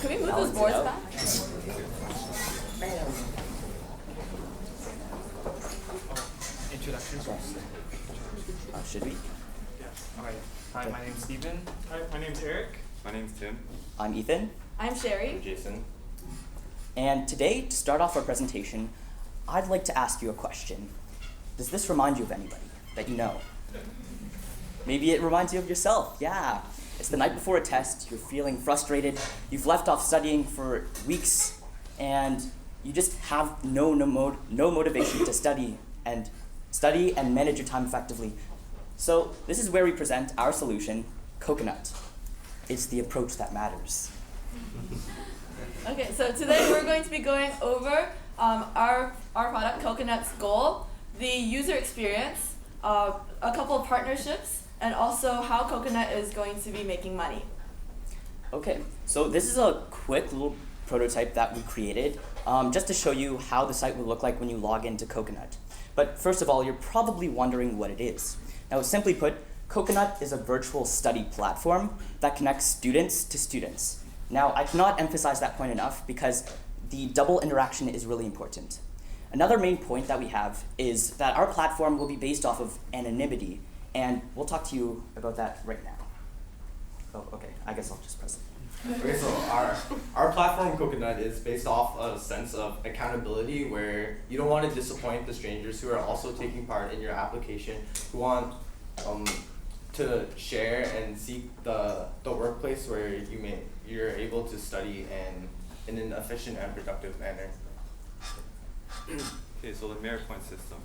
Can we move those boards back? Introductions. Should we? Yeah. All right. Hi, my name's Steven. Hi, my name's Eric. My name's Tim. I'm Ethan. I'm Sherry. Jason. And today, to start off our presentation, I'd like to ask you a question. Does this remind you of anybody that you know? Maybe it reminds you of yourself, yeah. It's the night before a test, you're feeling frustrated, you've left off studying for weeks, and you just have no motivation to study and manage your time effectively. So this is where we present our solution, Coconut. It's the approach that matters. Okay, so today we're going to be going over our product, Coconut's goal, the user experience, a couple of partnerships, and also how Coconut is going to be making money. Okay, so this is a quick little prototype that we created just to show you how the site will look like when you log into Coconut. But first of all, you're probably wondering what it is. Now, simply put, Coconut is a virtual study platform that connects students to students. Now, I cannot emphasize that point enough because the double interaction is really important. Another main point that we have is that our platform will be based off of anonymity, and we'll talk to you about that right now. Oh, okay, I guess I'll just press it. Okay, so our platform Coconut is based off a sense of accountability where you don't want to disappoint the strangers who are also taking part in your application, who want to share and seek the workplace where you're able to study and in an efficient and productive manner. Okay, so the merit point system.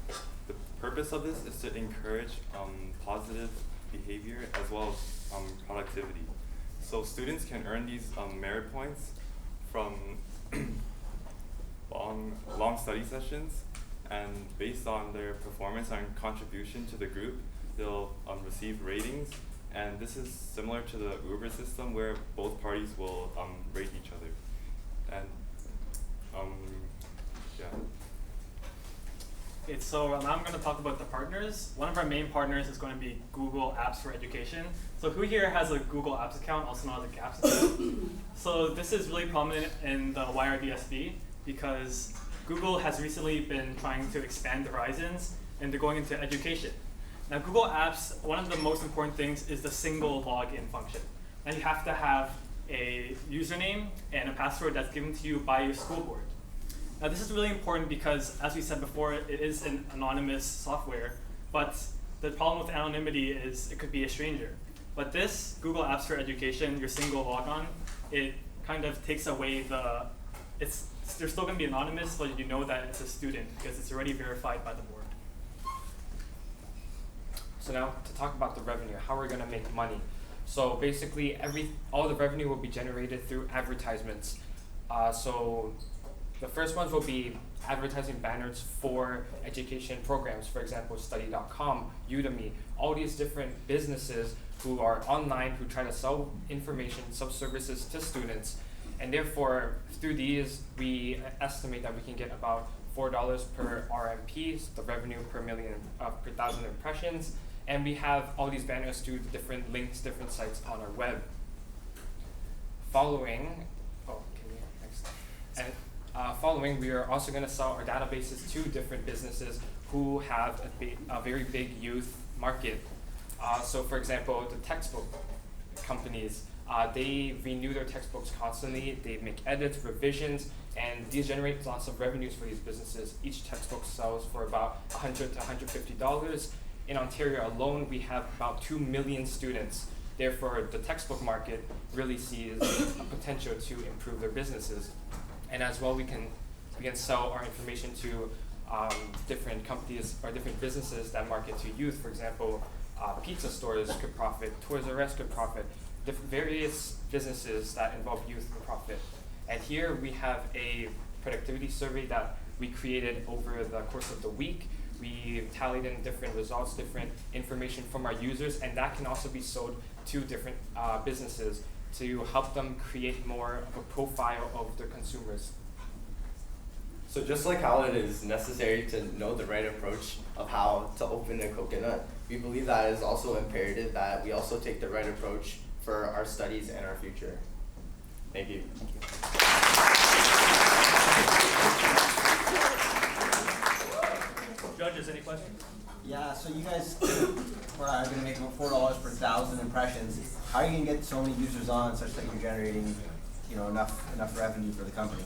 The purpose of this is to encourage positive behavior as well as productivity. So students can earn these merit points from long study sessions, and based on their performance and contribution to the group, they'll receive ratings. And this is similar to the Uber system where both parties will rate each other. And yeah. Okay, so now I'm going to talk about the partners. One of our main partners is going to be Google Apps for Education. So who here has a Google Apps account, also known as a GAPS account? So this is really prominent in the YRDSB because Google has recently been trying to expand the horizons and they're going into education. Now Google Apps, one of the most important things is the single login function. Now you have to have a username and a password that's given to you by your school board. Now this is really important because, as we said before, it is an anonymous software, but the problem with anonymity is it could be a stranger. But this, Google Apps for Education, your single logon, it kind of takes away they're still going to be anonymous, but you know that it's a student because it's already verified by the board. So now to talk about the revenue, how we're going to make money. So basically, all the revenue will be generated through advertisements. So the first ones will be advertising banners for education programs, for example, study.com, Udemy, all these different businesses who are online, who try to sell information, sell services to students. And therefore, through these, we estimate that we can get about $4 per RMP, so the revenue per per thousand impressions. And we have all these banners to the different links, different sites on our web. Following, we are also going to sell our databases to different businesses who have a very big youth market. So for example, the textbook companies, they renew their textbooks constantly, they make edits, revisions, and these generate lots of revenues for these businesses. Each textbook sells for about $100 to $150. In Ontario alone, we have about 2 million students. Therefore, the textbook market really sees a potential to improve their businesses. And as well, we can sell our information to different companies or different businesses that market to youth. For example, pizza stores could profit, Toys R Us could profit, various businesses that involve youth could profit. And here we have a productivity survey that we created over the course of the week. We tallied in different results, different information from our users, and that can also be sold to different businesses to help them create more of a profile of their consumers. So just like how it is necessary to know the right approach of how to open a Coconut, we believe that it is also imperative that we also take the right approach for our studies and our future. Thank you. Thank you. Judges, any questions? Yeah, so you guys are going to make about $4 per 1,000 impressions. How are you going to get so many users on such that you're generating, enough revenue for the company?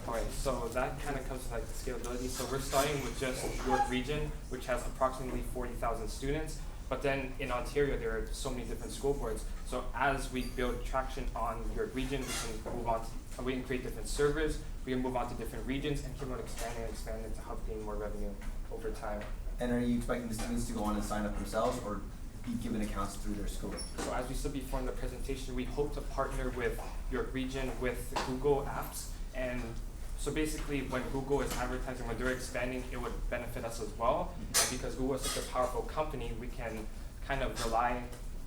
Alright, so that kind of comes to like the scalability. So we're starting with just York Region, which has approximately 40,000 students. But then in Ontario, there are so many different school boards. So as we build traction on York Region, we can move on to, we can create different servers, we can move on to different regions and keep on expanding to help gain more revenue over time. And are you expecting the students to go on and sign up themselves or be given accounts through their school? So as we said before in the presentation, we hope to partner with York Region with Google Apps. And so basically when Google is advertising, when they're expanding, it would benefit us as well. And because Google is such a powerful company, we can kind of rely,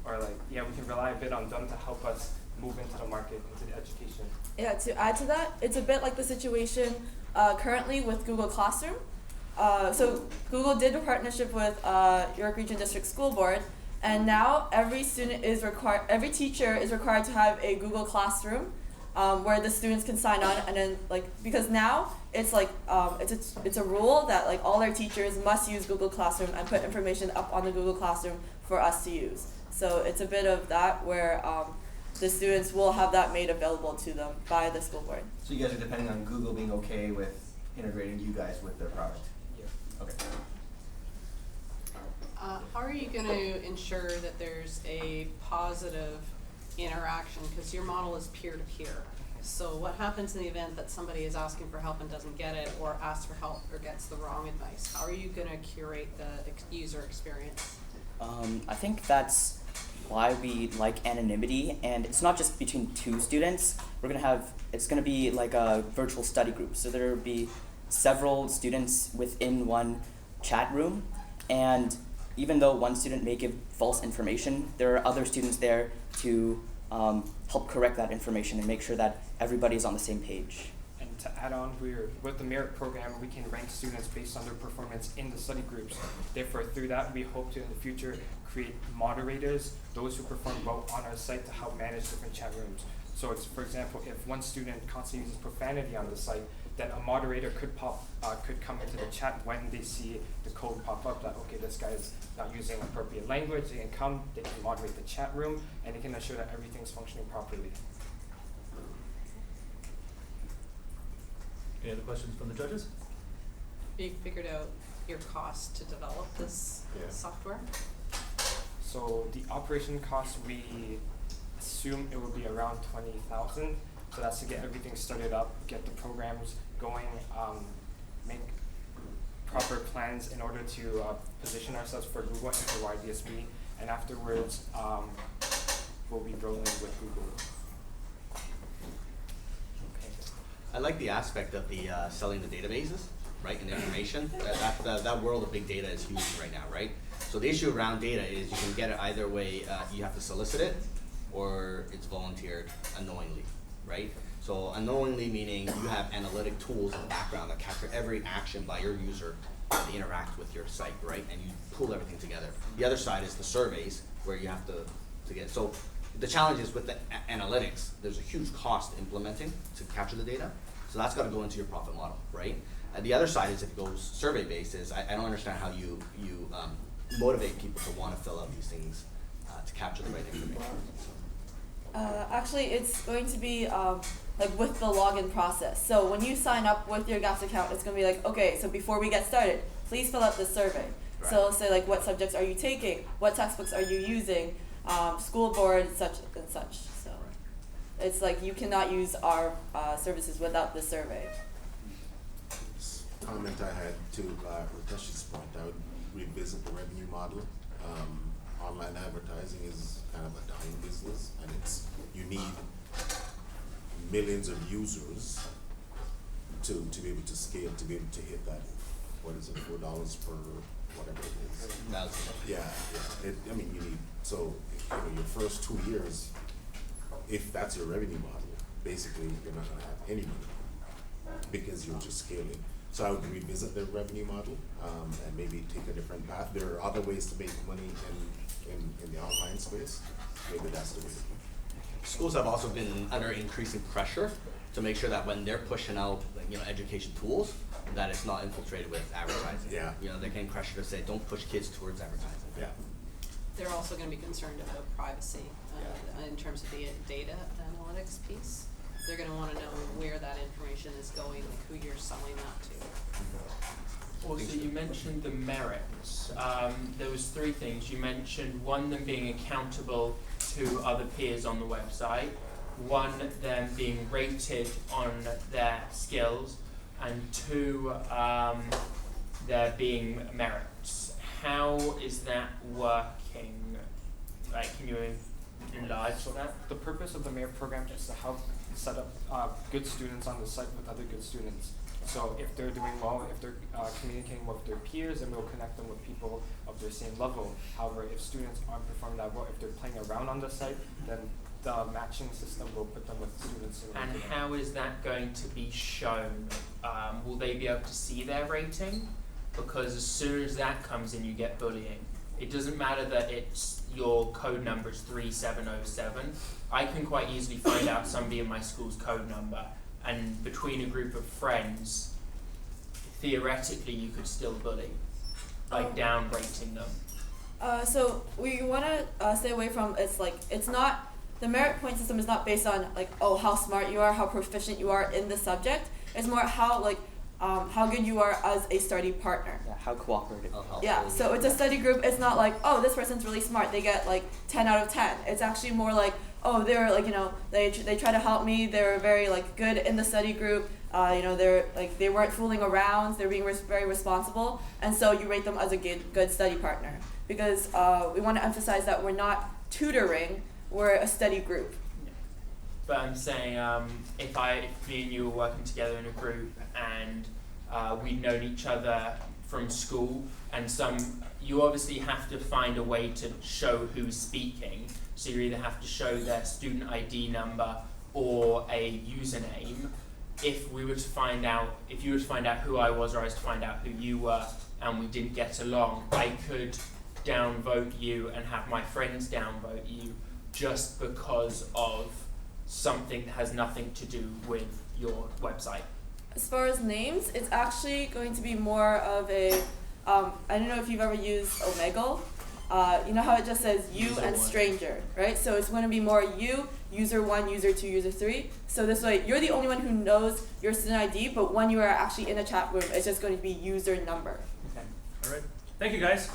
we can rely a bit on them to help us move into the market, into the education. Yeah, to add to that, it's a bit like the situation currently with Google Classroom. So Google did a partnership with York Region District School Board, and now every every teacher is required to have a Google Classroom where the students can sign on, and then because now it's it's a rule that all our teachers must use Google Classroom and put information up on the Google Classroom for us to use. So it's a bit of that where the students will have that made available to them by the school board. So you guys are depending on Google being okay with integrating you guys with their product? Okay. How are you going to ensure that there's a positive interaction? Because your model is peer-to-peer. So what happens in the event that somebody is asking for help and doesn't get it, or asks for help or gets the wrong advice? How are you going to curate the user experience? I think that's why we like anonymity, and it's not just between two students. It's going to be like a virtual study group. So there will be several students within one chat room, and even though one student may give false information, there are other students there to help correct that information and make sure that everybody is on the same page. And to add on, with the merit program, we can rank students based on their performance in the study groups. Therefore, through that, we hope to in the future create moderators, those who perform well on our site to help manage different chat rooms. So it's, for example, if one student constantly uses profanity on the site, then a moderator could come into the chat when they see the code pop up that, okay, this guy is not using appropriate language. They can moderate the chat room, and they can ensure that everything's functioning properly. Any other questions from the judges? Have you figured out your cost to develop this software? So the operation cost, we assume it will be around 20,000. So that's to get everything started up, get the programs going, make proper plans in order to position ourselves for Google and for YDSB, and afterwards we'll be rolling with Google. I like the aspect of the selling the databases, right, and information. That world of big data is huge right now, right? So the issue around data is you can get it either way. You have to solicit it, or it's volunteered unknowingly, right? So unknowingly meaning you have analytic tools in the background that capture every action by your user to interact with your site, right? And you pull everything together. The other side is the surveys where you have to get, so the challenge is with the analytics, there's a huge cost implementing to capture the data. So that's got to go into your profit model, right? The other side is if it goes survey based is I don't understand how you motivate people to want to fill out these things to capture the right information. Actually, it's going to be with the login process. So when you sign up with your GAPS account, it's going to be like, okay, so before we get started, please fill out this survey. Right. So say what subjects are you taking, what textbooks are you using, school board, such and such. So it's you cannot use our services without this survey. Comment I had to Ritesh's point, I would revisit the revenue model. Online advertising is kind of a dying business, and you need millions of users to be able to scale, to be able to hit that, what is it, $4 per whatever it is. Yeah. You need, so your first 2 years, if that's your revenue model, basically you're not gonna have any money because you're just scaling. So I would revisit the revenue model and maybe take a different path. There are other ways to make money in the online space. Maybe that's the way to go. Schools have also been under increasing pressure to make sure that when they're pushing out, education tools, that it's not infiltrated with advertising. Yeah. They're getting pressure to say, don't push kids towards advertising. Yeah. They're also going to be concerned about privacy in terms of the data analytics piece. They're going to want to know where that information is going, like who you're selling that to. Also, you mentioned the merits. There was three things. You mentioned one, them being accountable to other peers on the website, one, them being rated on their skills, and two, there being merits. How is that working? Like, can you enlarge So that? the purpose of the merit program is to help set up good students on the site with other good students. So if they're doing well, if they're communicating with their peers, then we'll connect them with people of their same level. However, if students aren't performing that well, if they're playing around on the site, then the matching system will put them with students similar And to them. how is that going to be shown? Will they be able to see their rating? Because as soon as that comes in, you get bullying. It doesn't matter that it's your code number is 3707. I can quite easily find out somebody in my school's code number, and between a group of friends, theoretically you could still bully, like down rating them. So we want to stay away from, it's not, the merit point system is not based on how smart you are, how proficient you are in the subject. It's more how good you are as a study partner. Yeah, how cooperative. Yeah, so it's a study group. It's not like, oh, this person's really smart, they get 10 out of 10. It's actually more like, oh, they're they try to help me, they're very good in the study group, they're they weren't fooling around, they're being very responsible, and so you rate them as a good study partner. Because we want to emphasize that we're not tutoring, we're a study group. But I'm saying, if me and you were working together in a group and we'd known each other from school, and you obviously have to find a way to show who's speaking. So you either have to show their student ID number or a username. If you were to find out who I was, or I was to find out who you were, and we didn't get along, I could downvote you and have my friends downvote you just because of something that has nothing to do with your website. As far as names, it's actually going to be more of a, I don't know if you've ever used Omegle. You know how it just says you User and one. stranger, right? So it's going to be more you, user 1, user 2, user 3. So this way, you're the only one who knows your student ID, but when you are actually in a chat room, it's just going to be user number. Okay. All right. Thank you, guys.